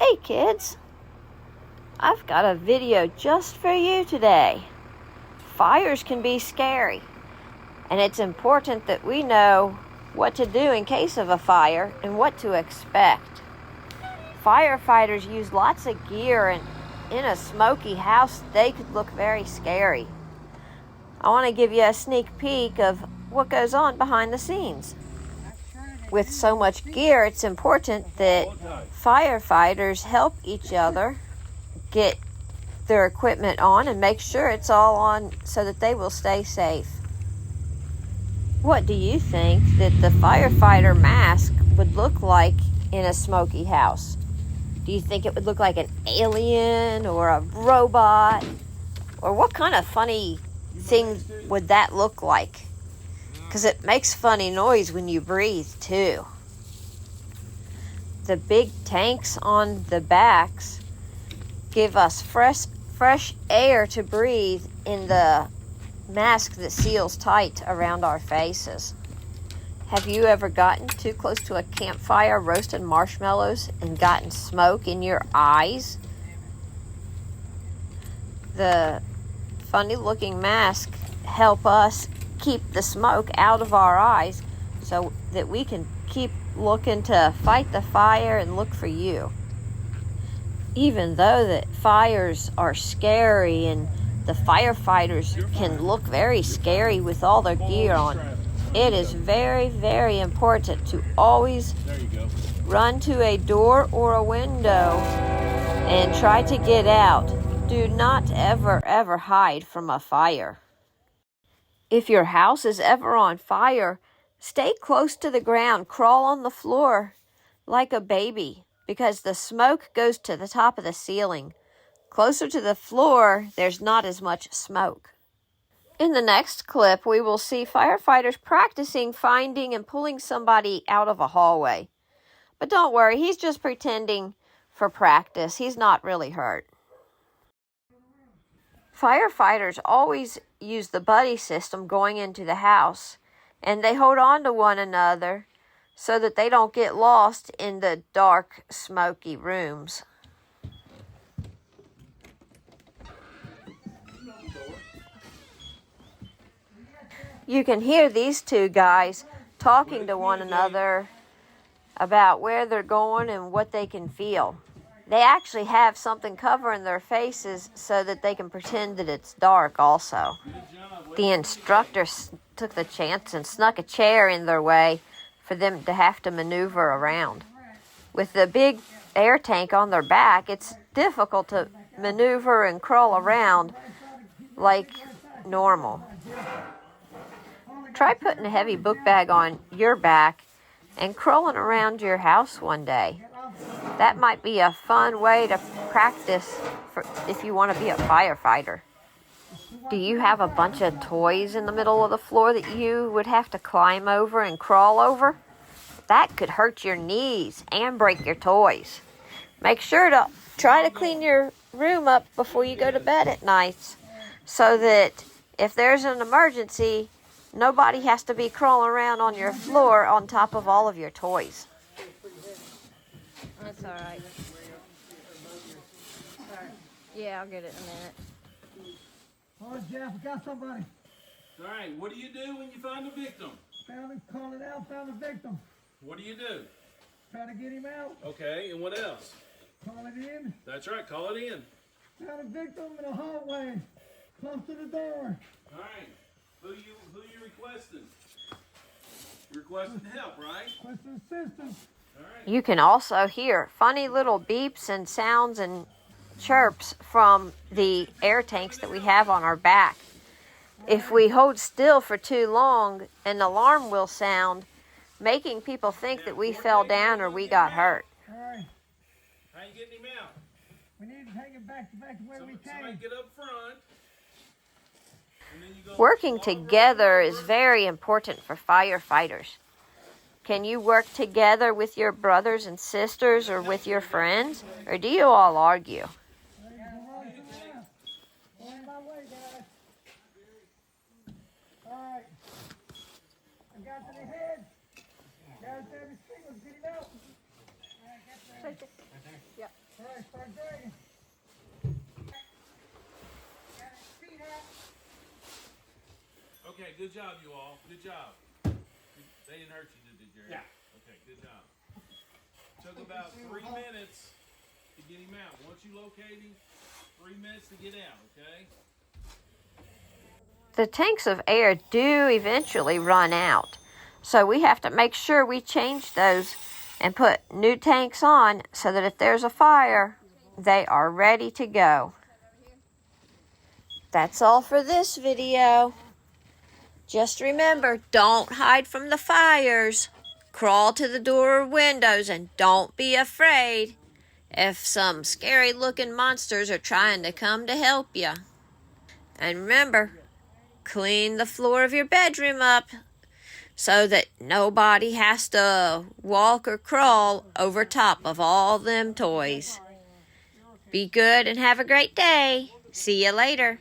Hey kids, I've got a video just for you today. Fires can be scary, and it's important that we know what to do in case of a fire and what to expect. Firefighters use lots of gear, and in a smoky house, they could look very scary. I want to give you a sneak peek of what goes on behind the scenes. With so much gear, it's important that firefighters help each other get their equipment on and make sure it's all on so that they will stay safe. What do you think that the firefighter mask would look like in a smoky house? Do you think it would look like an alien or a robot? Or what kind of funny thing would that look like? Because it makes funny noise when you breathe too. The big tanks on the backs give us fresh air to breathe in the mask that seals tight around our faces. Have you ever gotten too close to a campfire roasting marshmallows and gotten smoke in your eyes? The funny looking masks help us keep the smoke out of our eyes so that we can keep looking to fight the fire and look for you. Even though that fires are scary and the firefighters can look very scary with all their gear on, it is very, very important to always run to a door or a window and try to get out. Do not ever hide from a fire. If your house is ever on fire, stay close to the ground, crawl on the floor like a baby, because the smoke goes to the top of the ceiling. Closer to the floor, there's not as much smoke. In the next clip, we will see firefighters practicing finding and pulling somebody out of a hallway. But don't worry, he's just pretending for practice. He's not really hurt. Firefighters always use the buddy system going into the house, and they hold on to one another so that they don't get lost in the dark, smoky rooms. You can hear these two guys talking to one another about where they're going and what they can feel. They actually have something covering their faces so that they can pretend that it's dark also. The instructor took the chance and snuck a chair in their way for them to have to maneuver around. With the big air tank on their back, it's difficult to maneuver and crawl around like normal. Try putting a heavy book bag on your back and crawling around your house one day. That might be a fun way to practice if you want to be a firefighter. Do you have a bunch of toys in the middle of the floor that you would have to climb over and crawl over? That could hurt your knees and break your toys. Make sure to try to clean your room up before you go to bed at night so that if there's an emergency, nobody has to be crawling around on your floor on top of all of your toys. That's all right. Yeah, I'll get it in a minute. Oh, Jeff, I got somebody. All right, what do you do when you find a victim? Found him, called it out, found the victim. What do you do? Try to get him out. Okay, and what else? Call it in. That's right, call it in. Found a victim in a hallway, close to the door. All right, who you requesting? You're requesting help, right? Requesting assistance. All right. You can also hear funny little beeps and sounds and chirps from the air tanks that we have on our back. If we hold still for too long, an alarm will sound, making people think that we fell down or we got hurt. All right. How you getting him out? We need to take him back to where we Somebody came. get up front. And then you go Working together is very important for firefighters. Can you work together with your brothers and sisters or with your friends? Or do you all argue? On my way, guys. All right. I got to the head. Guys, every single, get him out. Yep. Alright, start dragging. Okay, good job, you all. Good job. They didn't hurt you, did they, Jerry? Yeah. Okay, good job. Took about 3 minutes to get him out. Once you locate him, 3 minutes to get out, okay? The tanks of air do eventually run out, so we have to make sure we change those and put new tanks on so that if there's a fire, they are ready to go. That's all for this video. Just remember, don't hide from the fires. Crawl to the door or windows and don't be afraid if some scary looking monsters are trying to come to help you. And remember, clean the floor of your bedroom up so that nobody has to walk or crawl over top of all them toys. Be good and have a great day. See you later.